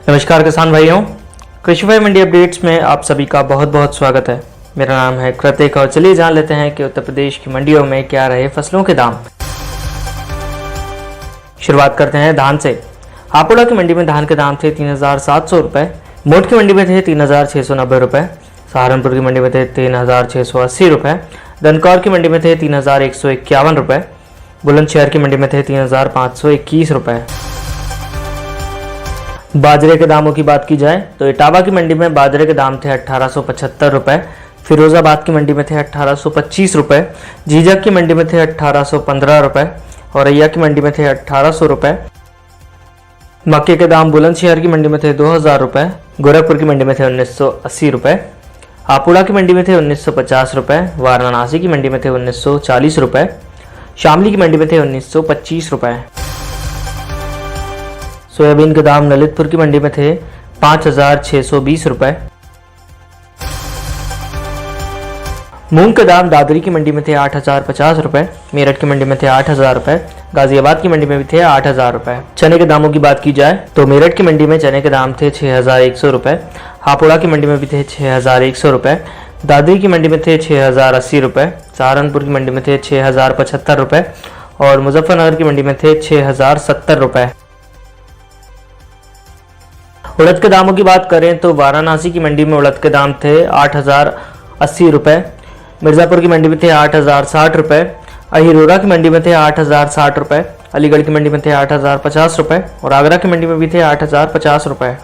नमस्कार किसान भाइयों, कृषि भाई मंडी अपडेट्स में आप सभी का बहुत बहुत स्वागत है। मेरा नाम है कृतिक और चलिए जान लेते हैं कि उत्तर प्रदेश की मंडियों में क्या रहे फसलों के दाम। शुरुआत करते हैं धान से। हापुड़ की मंडी में धान के दाम थे 3,700 रुपये, मोट की मंडी में थे 3,690 रुपये, सहारनपुर की मंडी में थे 3,680 रुपये, दनकौर की मंडी में थे 3,151 रुपये, बुलंदशहर की मंडी में थे 3,521 रुपये। बाजरे के दामों की बात की जाए तो इटावा की मंडी में बाजरे के दाम थे 1,875 रुपये, फिरोजाबाद की मंडी में थे 1,825 रुपये, जीजक की मंडी में थे 1,815 रुपये, औरैया की मंडी में थे 1,800 रुपये। मक्के के दाम बुलंदशहर की मंडी में थे 2,000 रुपये, गोरखपुर की मंडी में थे 1,980 रुपये, हापुड़ा की मंडी में थे 1,950 रुपये, वाराणसी की मंडी में थे 1,940 रुपये, शामली की मंडी में थे 1,925 रुपये। सोयाबीन के दाम ललितपुर की मंडी में थे 5,620 रुपये, मूंग के दाम दादरी की मंडी में थे 8,050 रुपये, मेरठ की मंडी में थे 8,000 रुपये, गाजियाबाद की मंडी में भी थे 8,000 रुपये। चने के दामों की बात की जाए तो मेरठ की मंडी में चने के दाम थे 6,100 रुपये, हापुड़ा की मंडी में भी थे 6,100 रुपये, दादरी की मंडी में थे 6,080 रुपये, सहारनपुर की मंडी में थे 6,075 रुपये और मुजफ्फरनगर की मंडी में थे 6,070 रुपये। उड़द के दामों की बात करें तो वाराणसी की मंडी में उड़द के दाम थे 8,080 रुपये, मिर्ज़ापुर की मंडी में थे 8,060 रुपये, अहिरोरा की मंडी में थे 8,060 रुपये, अलीगढ़ की मंडी में थे 8,050 रुपये और आगरा की मंडी में भी थे 8,050 रुपये।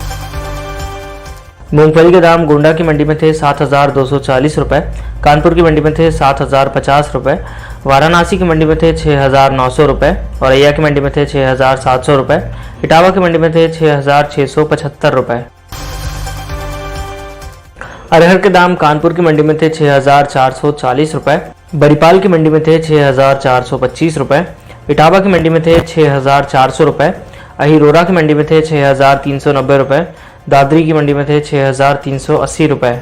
मूंगफली के दाम गोंडा की मंडी में थे 7,240 रुपये, कानपुर की मंडी में थे 7,050 रुपये, वाराणसी की मंडी में थे 6,900 रुपये, औरैया की मंडी में थे 6,700 रुपये, इटावा की मंडी में थे 6,675 रुपये। अरहर के दाम कानपुर की मंडी में थे 6,440 रुपये, बरीपाल की मंडी में थे 6,425 रुपये, इटावा की मंडी में थे 6,400 रुपये, अहिरोरा की मंडी में थे 6,390 रुपये, दादरी की मंडी में थे 6,380 रुपये।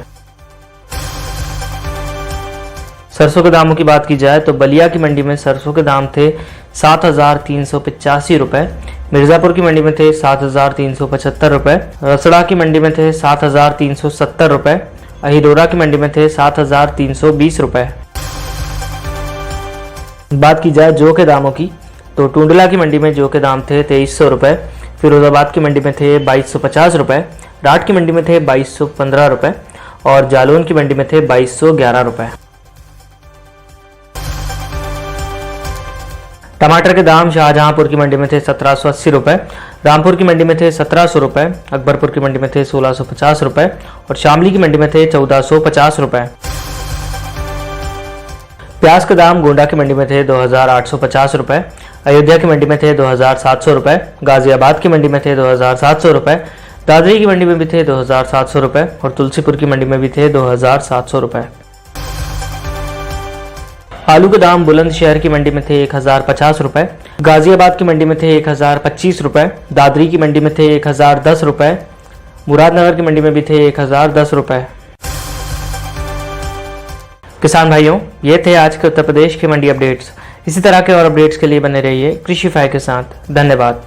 सरसों के दामों की बात की जाए तो बलिया की मंडी में सरसों के दाम थे 7,385 रुपये, मिर्ज़ापुर की मंडी में थे 7,375 रुपये, रसड़ा की मंडी में थे 7,370 रुपये, अहिरोरा की मंडी में थे 7,320 रुपये। बात की जाए जौ के दामों की तो टुंडला की मंडी में जौ के दाम थे 2,300 रुपये, फिरोजाबाद की मंडी में थे 2,250 रुपये, राठ की मंडी में थे 2,215 रुपये और जालौन की मंडी में थे 2,211 रुपये। टमाटर के दाम शाहजहांपुर की मंडी में थे 1,780 रुपये, रामपुर की मंडी में थे 1,700 रुपये, अकबरपुर की मंडी में थे 1,650 रुपये और शामली की मंडी में थे 1,450 रुपये। प्याज के दाम गोंडा की मंडी में थे 2,850 रुपये, अयोध्या की मंडी में थे 2,700 रुपये, गाजियाबाद की मंडी में थे 2,700 रुपये, दादरी की मंडी में भी थे 2,700 रुपये और तुलसीपुर की मंडी में भी थे 2,700 रुपये। आलू के दाम बुलंदशहर की मंडी में थे 1,050 रुपये, गाजियाबाद की मंडी में थे 1,025 रुपये, दादरी की मंडी में थे 1,010 रुपये, मुरादनगर की मंडी में भी थे 1,010 रुपये। किसान भाइयों, ये थे आज के उत्तर प्रदेश के मंडी अपडेट्स। इसी तरह के और अपडेट्स के लिए बने रहिए कृषि फाई के साथ। धन्यवाद।